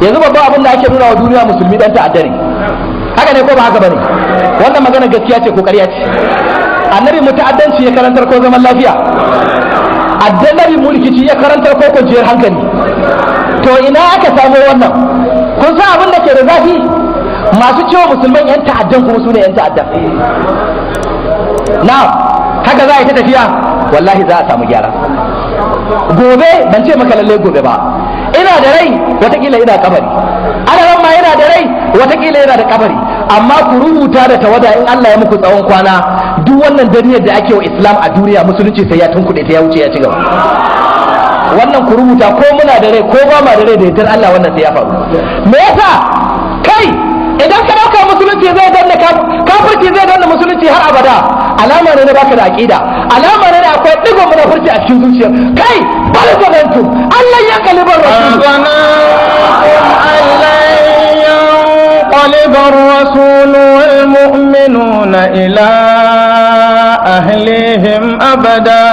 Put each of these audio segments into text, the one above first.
yanzu babban abin da ake nuna wa duniya musulmi dan ta'adda ne, haka ne ko ba haka bane? Wannan magana gaskiya ce ko ƙarya ce? Annabi mu ta'addanci ya karantar ko zaman lafiya? Annabi mu rikici ya karantar ko kwanciyar hankali? To ina aka samu wannan? Kun san abin da ke da zafi? Masu cewa musulman yan ta'addan kuma su ne yan ta'addan. Na haka za a yi ta tafiya, wallahi za a samu gyara. Gobe ban ce maka lalle gobe ba, ina da rai watakila ina kabari, ana nan ma yana da rai watakila yana da kabari, amma ku rubuta da tawada in Allah ya muku tsawon kwana, duk wannan daniyar da ake wa Islam a duniya musulunci sai ya tunkuɗe ta, ya wuce ya ci gaba. Wannan ku rubuta, ko muna da rai ko ba ma da rai, da yardar Allah wannan sai ya faru. Me yasa? Kai idan ka dauka musulunci zai danna kafirci zai danna musulunci har abada, alama ne na baka da aqida, alama ne akwai digon munafurci a cikin zuciya. Kai bal zanantu Allah ya kalibar rasul قلب الرسول والمؤمنون إلى أهلهم أبدا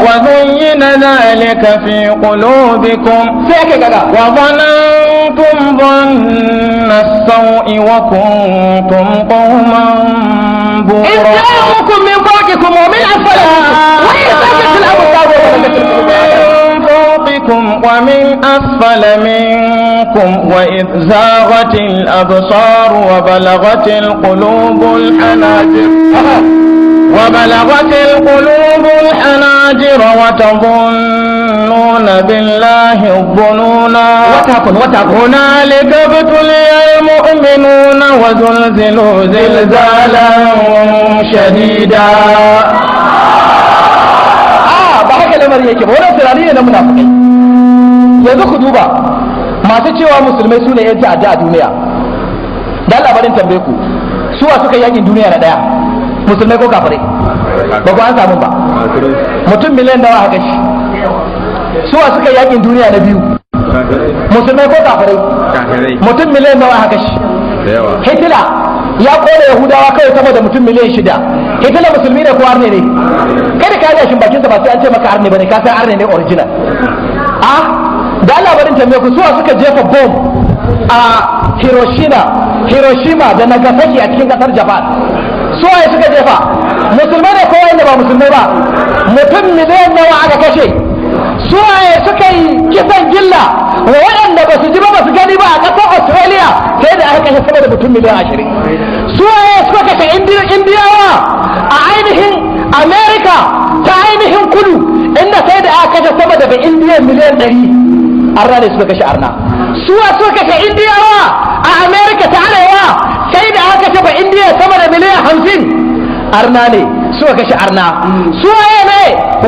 وزين ذلك في قلوبكم وظننتم ظن السوء وكنتم قوما بورا إذ جاءكم من فوقكم ومن أسفل ومن أسفل منكم وإذ زاغت الأبصار وبلغت القلوب الحناجر وتظنون بالله الظنونا هنالك ابتلي المؤمنون وزلزلوا زلزالا شديدا. ba haka lamarin yake ba, wannan tunani ne na munafikai. Yanzu ku duba masu cewa musulmai su ne yan ta'adda a duniya, dan labarin tambaye ku, suwa suka yakin duniya na daya, musulmai ko kafirai? Ba ku an samu ba. Mutum miliyan nawa haka shi? Suwa suka yakin duniya na biyu, musulmai ko kafirai? Mutum miliyan nawa haka shi? Hitler ya kore Yahudawa kawai saboda mutum miliyan 6. Hitler musulmi ne ko arne ne? Kada ka yi shin bakin sa ba sai an ce maka arne bane, ka san arne ne original. Da labarin tambaye ku, suwa suka jefa bomb a Hiroshima da Nagasaki a cikin kasar Japan? Suwa suka jefa? Musulmai ne ko wanda ba musulmai ba? Mutum miliyan nawa aka kashe? Suwa suka yi kisan gilla wa waɗanda ba su ji ba su gani ba a ƙasar Australia, sai da aka kashe sama da mutum miliyan 20. Suwa suka kashe Indiyawa a ainihin America ta ainihin kudu, inda sai da aka kashe sama da Indiya miliyan 100. Arna ne suka kashe arna. Suwa suka kashe Indiyawa a America ta arewa, sai da aka kashe Indiya sama da miliyan 50. Arna ne suka kashe arna. Suwa ne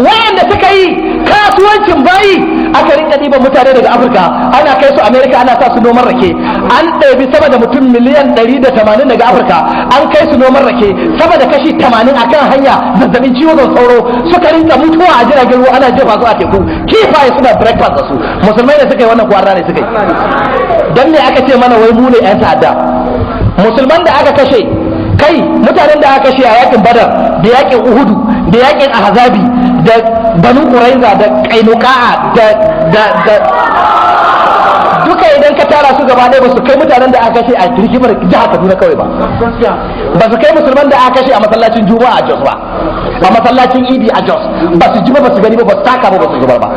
wayanda suka yi kasuwancin bayi, aka rinka ɗiban mutane daga Afirka ana kai su America ana sa su noman rake. An ɗabi sama da mutum miliyan 180 daga Afirka an kai su noman rake, sama da kashi 80 akan hanya zazzabin ciwon sauro suka rinka mutuwa a jiragen ruwa, ana jefa su a teku, kifaye suna breakfast da su. Musulmai ne suka yi wannan, kwarra ne suka yi. Dan me aka ce mana wai mu ne yan ta'adda? Musulman da aka kashe, kai mutanen da aka kashe a yakin Badar da yakin Uhudu da yakin Ahzabi da Banu Quraiza da Qainuqa'a da duka idan ka tara su gaba ɗaya ba su kai mutanen da aka kashe a rigimar jihar Kaduna kawai ba. Ba su kai musulman da aka kashe a masallacin Juma'a a Jos ba, a masallacin Idi a Jos. Ba su ji ba, ba su gani ba, ba su taka ba, ba su zubar ba.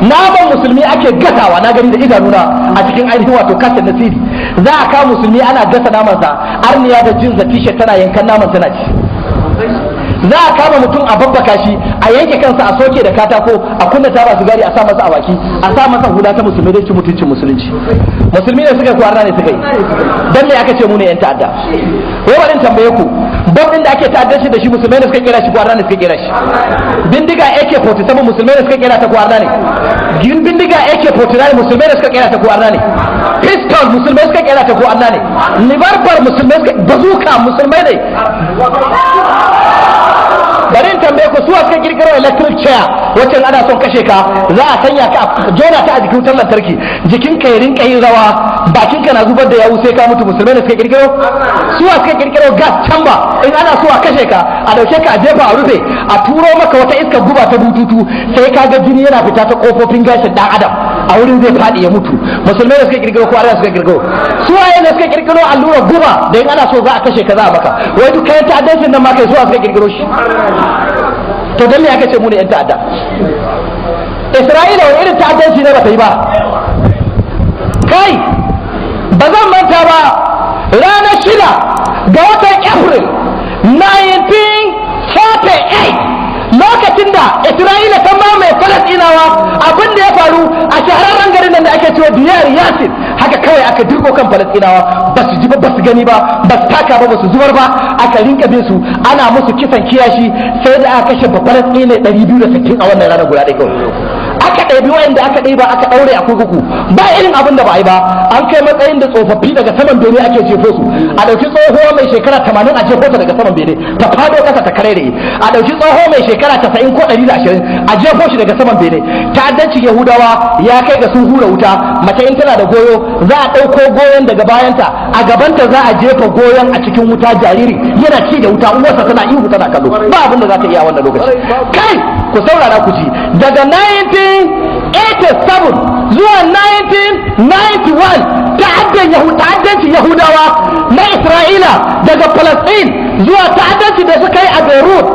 Naman musulmi ake gasawa, na gani da idanuna a cikin ainihin wato kaset na CD. Za a kawo musulmi ana gasa namansa, arniya da jin t-shirt tana yankan naman tana ci. Za a kama mutum a babbaka shi, a yanke kansa, a soke da katako, a kunna taba sigari, a sa masa a baki, a sa masa hula ta musulmi don ci mutuncin musulunci. Musulmi ne suka yi ko arna ne suka yi? Dan me aka ce mu ne yan ta'adda? Wai bari tambaye ku, bombin da ake ta'addanci da shi musulmai ne suka kera shi ko arna ne suka kera shi? Bindiga AK-47 musulmai ne suka kera ta ko arna ne? Bindiga AK-49 musulmai ne suka kera ta ko arna ne? Pistol musulmai suka kera ta ko arna ne? Libarbar musulmai suka, bazooka musulmai ne? Bari in tambaye ku, suwa suka kirkiro electric chair wacce ana son kashe ka, za a sanya ka jona ta a jikin wutar lantarki, jikin ka ya rinka yin rawa, bakin ka na zubar da yawu sai ka mutu. Musulmai ne suka kirkiro? Suwa suka kirkiro gas chamber, in ana so a kashe ka a dauke ka a jefa a rufe, a turo maka wata iska guba ta bututu, sai ka ga jini yana fita ta kofofin gashin dan adam, a wurin zai faɗi ya mutu. Musulmai da suka kirkiro ko arna suka kirkiro, su waye ne suka kirkiro allurar guba da in ana so za a kashe ka za a maka, wai duk kayan ta'addancin nan ma kai suwa suka kirkiro shi. To dan me aka ce mu ne yan ta'adda? Isra'ila wani irin ta'addanci ne ba ta yi ba? Kai ba zan manta ba ranar 6 ga watan April 1948 lokacin da Isra'ila ta mamaye Falastinawa, abin da ya faru a shahararren garin nan da ake cewa Diyar Yasir, haka kawai aka dirko kan Falastinawa, ba su ji ba, ba su gani ba, ba su taka ba, ba su zubar ba, aka rinka bin su ana musu kisan kiyashi, sai da aka kashe Falastine 260 a wannan ranar guda ɗaya kawai. Aka ɗabi wayanda aka ɗiba aka ɗaure a kurkuku, ba irin abin da ba a yi ba. An kai matsayin da tsofaffi daga saman bene ake jefo su, a ɗauki tsoho mai shekara 80 a jefo ta daga saman bene ta fado ƙasa ta karere, a ɗauki tsoho mai shekara 90 ko 120 a jefo shi daga saman bene. Ta'addancin Yahudawa ya kai ga sun hura wuta, mace in tana da goyo za a ɗauko goyon daga bayanta, a gabanta za a jefa goyon a cikin wuta, jariri yana ci da wuta, uwarsa tana ihu tana kallo, ba abin da za ta iya wannan lokaci. Kai ku saurara ku ji, daga 1987 zuwa 1991 ta'addancin Yahudawa na Isra'ila daga Palestine zuwa ta'addanci da suka yi a Beirut,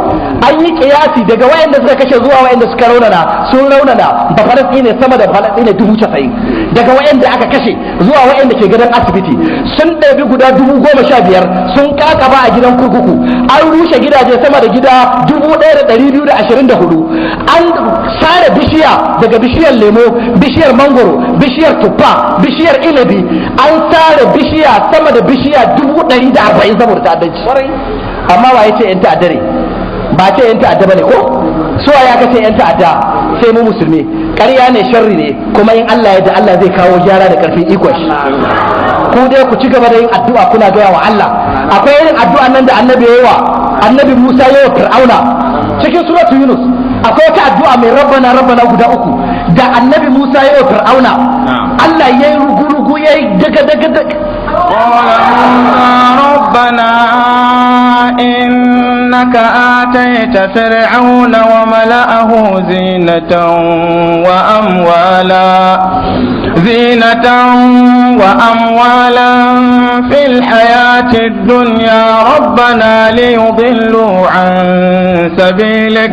an yi kiyasi daga wayanda suka kashe zuwa wayanda suka raunana, sun raunana ba Palestine sama da Palestine 90,000, daga wayanda aka kashe zuwa wayanda ke gidan asibiti sun ɗabi guda 15,000 sun kakaba a gidan kurkuku, an rushe gidaje sama da gida 1,224, an sare bishiya daga bishiyar lemo, bishiyar mangoro, bishiyar tuffa, bishiyar inabi, an sare bishiya sama da bishiya 140 saboda ta'addanci. Amma wa yace yan ta'adda ne? Ba ce yan ta'adda bane ko? So ya kace yan ta'adda sai mu musulmi. Ƙarya ne, sharri ne, kuma in Allah ya da Allah zai kawo gyara da karfin ikon shi. Ku dai ku ci gaba da yin addu'a kuna gaya wa Allah. Akwai irin addu'an nan da Annabi yayi wa Annabi Musa yayi wa Fir'auna cikin suratu Yunus. Akwai wata addu'a mai rabbana rabbana guda 3 da Annabi Musa yayi wa Fir'auna. Allah yayi rugu-rugu yayi daga ربنا إنك آتيت فرعون وملأه زينة وأموالا في الحياة الدنيا ربنا ليضلوا عن سبيلك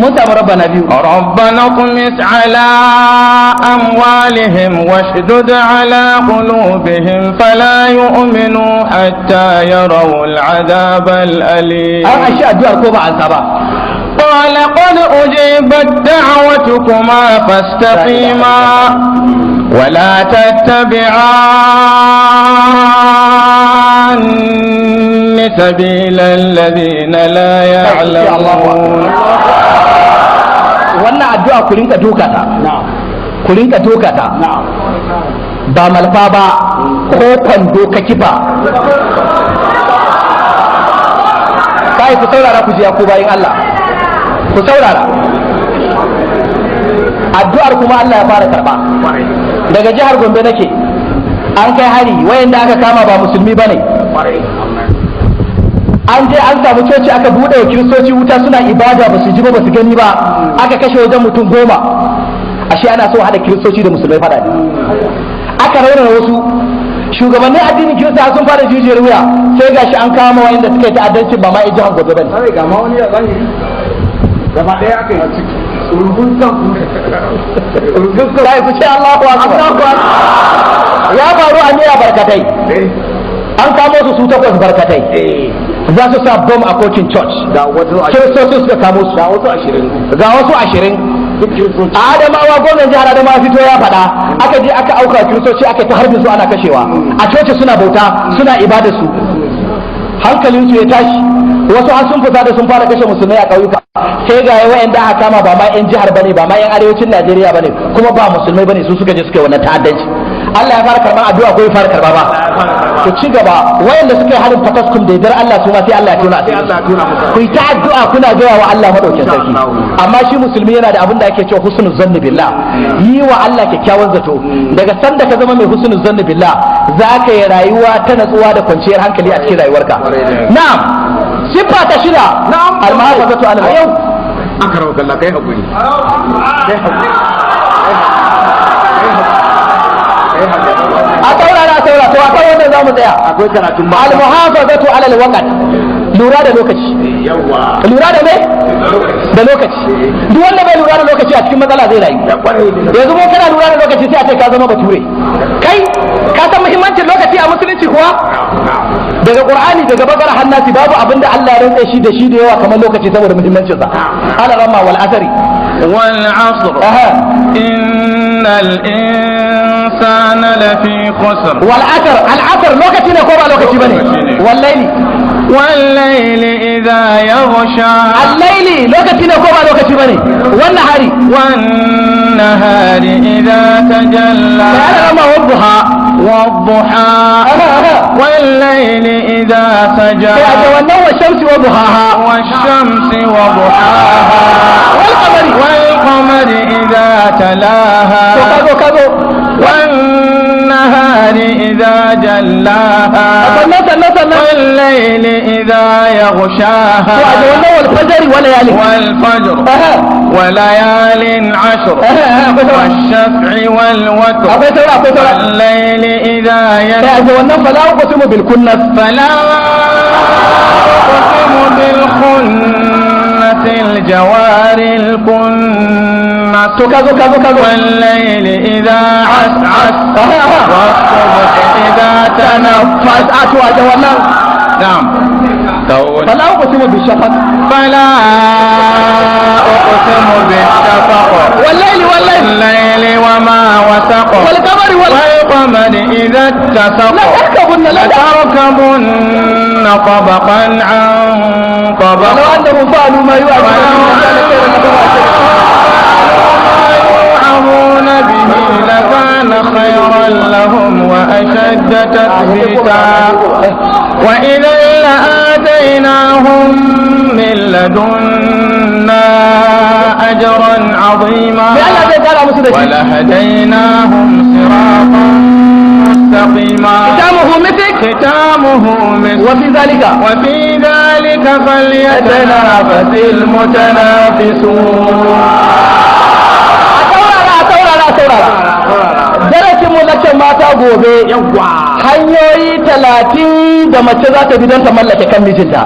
ربنا اطمس على أموالهم واشدد على قلوبهم فلا يؤمنوا حتى يروا العذاب الأليم. قال قد أجيبت دعوتكما فاستقيما ولا تتبعان سبيل الذين لا يعلمون. wannan addu'a ku rinka doka ta ba malfa ba ko kwando ka kifa. Kai ku saurara ku ji ku bayin Allah, ku saurara. Addu'ar kuma Allah ya fara karba. Daga jihar Gombe nake, an kai hari wayanda aka kama ba musulmi bane. An je an samu coci aka bude wa kiristoci wuta suna ibada, ba su ji ba su gani ba, aka kashe wajen mutum 10. Ashe ana so hada kiristoci da musulmai fada ne. Aka raunana wasu shugabannin addinin kirista sun fara jijiyar wuya, sai gashi an kama wayanda suka yi ta'addancin ba ma a jihar Gombe bane. Sai ga ma wani ya zahiri gaba ɗaya aka yi sai ku ce Allahu akbar. Ya faru a Mira barkatai, an kamo su 8 barkatai, za su sa bom a kocin church, kiristoci suka kamo su ga wasu 20. A Adamawa gwamnan jihar Adamawa fito ya faɗa, aka je aka auka kiristoci aka ta harbin su ana kashewa a coci, suna bauta suna ibada su, hankalin su ya tashi, wasu an sun fita da sun fara kashe musulmai a ƙauyuka. Sai ga wayanda aka kama ba ma yan jihar bane, ba ma yan arewacin Najeriya bane, kuma ba musulmai bane, su suka je suka yi wannan ta'addanci. Allah ya fara karban addu'a ko ya fara karba ba? To ci gaba, wayanda suka yi harin fataskum da dar Allah su ma sai Allah ya tona su. Ku yi ta addu'a kuna gaya wa Allah madaukakin sarki. Amma shi musulmi yana da abin da ake cewa husnul zanni billah, yi wa Allah kyakkyawan zato. Daga sanda ka zama mai husnul zanni billah, za ka yi rayuwa ta natsuwa da kwanciyar hankali a cikin rayuwarka. Na'am, siffa ta 6, al-mahafazatu ala yau. Aka rawa kalla kai hakuri. a taurara to a kan wannan zamu tsaya akwai karatun ba al-muhafazatu ala al-waqt lura da lokaci yawa lura da me da lokaci duk wanda bai lura da lokaci a cikin matsala zai rayu yanzu mu kana lura da lokaci sai a ce ka zama bature kai ka san muhimmancin lokaci a musulunci kuwa daga qur'ani daga bakara hannati babu abinda Allah ya rantsa shi da yawa kamar lokaci saboda muhimmancin sa ala ramma wal asri wal asr innal insana lafi khusr wal asr al asr lokaci ne ko ba lokaci bane wallahi والليل إذا يغشى الليل لوكتي ne ko ba lokaci bane wannan hari والنهار إذا تجلى والضحى والليل إذا سجى والشمس وضحاها والقمر إذا تلاها والنهار إذا جلاها والليل إذا يغشاها والفجر وليال عشر والشفع والوتر والليل إذا يسر فلا أقسم بالكنس الجوار الكنس والليل إذا عسعس والصبح إذا تنفس نعم فلا أقسم بالشفق فلا أقسم بالشفق والليل وما وسق والقمر إذا اتسق لتركبن طبقا عن طبق ولو أنهم فعلوا ما يوعظون به لكان خيرا لهم وأشد تثبيتا وإذا لآتيناهم من لدنا أجرا عظيما ولهديناهم صراطا مستقيما ختامه مسك وفي ذلك فليتنافس المتنافسون darasin mu na can mata gobe hanyoyi 30 da mace za ta bi don ta mallake kan mijinta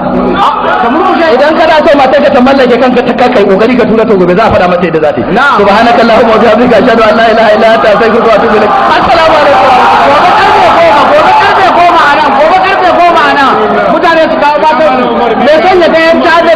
idan kana so matar ka ta mallake kanka ta kai kokari ka tura ta gobe za a faɗa mata yadda za ta yi subhanakallahumma wa bihamdika ashhadu an la ilaha illa anta astaghfiruka wa atubu ilaik assalamu alaikum gobe karfe 10 anan mutane su kawo mata me son ya ga yan ta da